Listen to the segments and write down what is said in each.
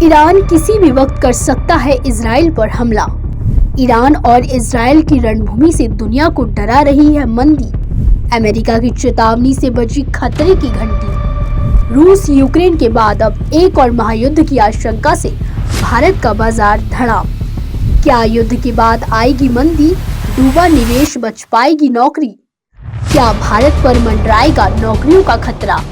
Iran किसी भी वक्त कर सकता है इजराइल पर हमला। ईरान और इजराइल की रणभूमि से दुनिया को डरा रही है मंदी। अमेरिका की चेतावनी से बजी खतरे की घंटी। रूस यूक्रेन के बाद अब एक और महायुद्ध की आशंका से भारत का बाजार धड़ाम। क्या युद्ध के बाद आएगी मंदी? डूबा निवेश, बच पाएगी नौकरी? क्या भारत पर मंडराएगा नौकरियों का खतरा?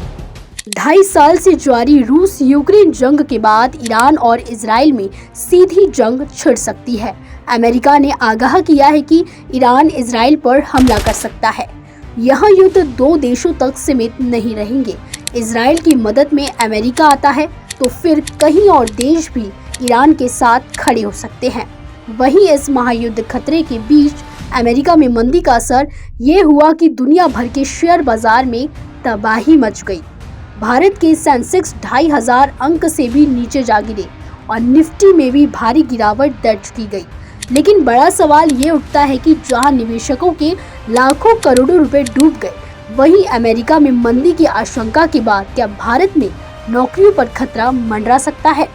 2.5 साल से जारी रूस यूक्रेन जंग के बाद ईरान और इजराइल में सीधी जंग छिड़ सकती है। अमेरिका ने आगाह किया है कि ईरान इजराइल पर हमला कर सकता है। यह युद्ध 2 देशों तक सीमित नहीं रहेंगे। इजराइल की मदद में अमेरिका आता है तो फिर कहीं और देश भी ईरान के साथ खड़े हो सकते हैं। वहीं इस महायुद्ध खतरे के बीच अमेरिका में मंदी का असर ये हुआ कि दुनिया भर के शेयर बाजार में तबाही मच गई। भारत के सेंसेक्स 2500 अंक से भी नीचे जा गिरे और निफ्टी में भी भारी गिरावट दर्ज की गई। लेकिन बड़ा सवाल ये उठता है कि जहां निवेशकों के लाखों करोड़ों रुपए डूब गए, वहीं अमेरिका में मंदी की आशंका के बाद क्या भारत में नौकरियों पर खतरा मंडरा सकता है?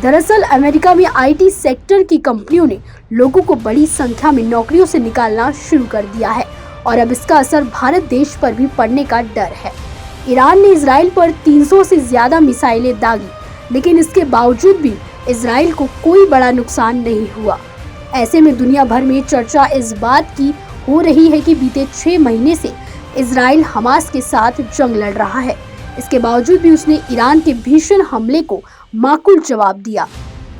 दरअसल अमेरिका में आईटी सेक्टर की कंपनियों ने लोगों को बड़ी संख्या में नौकरियों से निकालना शुरू कर दिया है और अब इसका असर भारत देश पर भी पड़ने का डर है। ईरान ने इजराइल पर 300 से ज्यादा मिसाइलें दागी, लेकिन इसके बावजूद भी इजराइल को कोई बड़ा नुकसान नहीं हुआ। ऐसे में दुनिया भर में चर्चा इस बात की हो रही है कि बीते 6 महीने से इजराइल हमास के साथ जंग लड़ रहा है। इसके बावजूद भी उसने ईरान के भीषण हमले को माकूल जवाब दिया।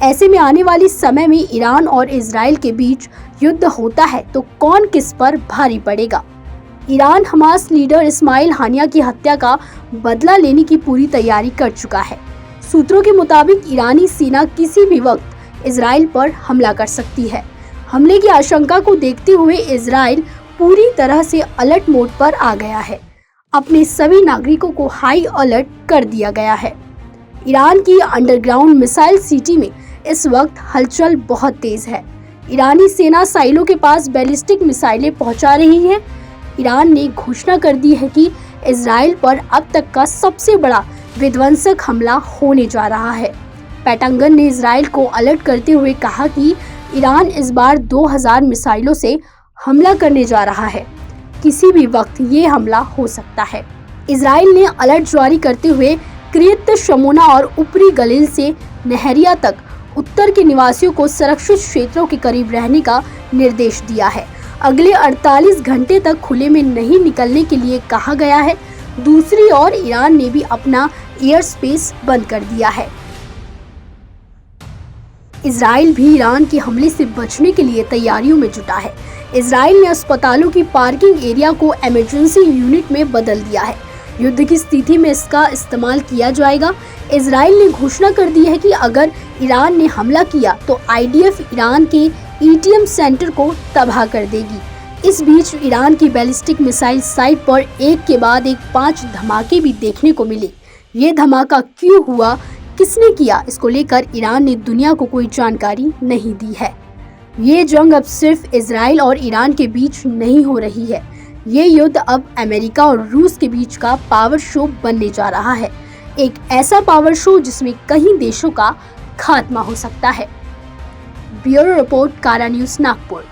ऐसे में आने वाले समय में ईरान और इजराइल के बीच युद्ध होता है तो कौन किस पर भारी पड़ेगा? ईरान हमास लीडर इस्माइल हानिया की हत्या का बदला लेने की पूरी तैयारी कर चुका है। सूत्रों के मुताबिक ईरानी सेना किसी भी वक्त इजराइल पर हमला कर सकती है। हमले की आशंका को देखते हुए इजराइल पूरी तरह से अलर्ट मोड पर आ गया है। अपने सभी नागरिकों को हाई अलर्ट कर दिया गया है। ईरान की अंडरग्राउंड मिसाइल सिटी में इस वक्त हलचल बहुत तेज है। ईरानी सेना साइलों के पास बैलिस्टिक मिसाइलें पहुंचा रही है। ईरान ने घोषणा कर दी है कि इजराइल पर अब तक का सबसे बड़ा विध्वंसक हमला होने जा रहा है। पेंटागन ने इजराइल को अलर्ट करते हुए कहा कि ईरान इस बार 2000 मिसाइलों से हमला करने जा रहा है। किसी भी वक्त ये हमला हो सकता है। इजराइल ने अलर्ट जारी करते हुए क्रियत शमोना और ऊपरी गलील से नहरिया तक उत्तर के निवासियों को सुरक्षित क्षेत्रों के करीब रहने का निर्देश दिया है। अगले 48 घंटे तक खुले में नहीं निकलने के लिए कहा गया है। दूसरी ओर ईरान ने भी अपना एयर स्पेस बंद कर दिया है। इजराइल भी ईरान के हमले से बचने के लिए तैयारियों में जुटा है। इजराइल ने अस्पतालों की पार्किंग एरिया को इमरजेंसी यूनिट में बदल दिया है। युद्ध की स्थिति में इसका इस्तेमाल किया जाएगा। इजराइल ने घोषणा कर दी है कि अगर ईरान ने हमला किया तो आईडीएफ ईरान के एटीएम सेंटर को तबाह कर देगी। इस बीच ईरान की बैलिस्टिक मिसाइल साइट पर एक के बाद एक 5 धमाके भी देखने को मिले। ये धमाका क्यों हुआ, किसने किया, इसको लेकर ईरान ने दुनिया को कोई जानकारी नहीं दी है। ये जंग अब सिर्फ इजराइल और ईरान के बीच नहीं हो रही है। ये युद्ध अब अमेरिका और रूस के बीच का पावर शो बनने जा रहा है। एक ऐसा पावर शो जिसमें कई देशों का खात्मा हो सकता है। ब्यूरो रिपोर्ट, कारा न्यूज़, नागपुर।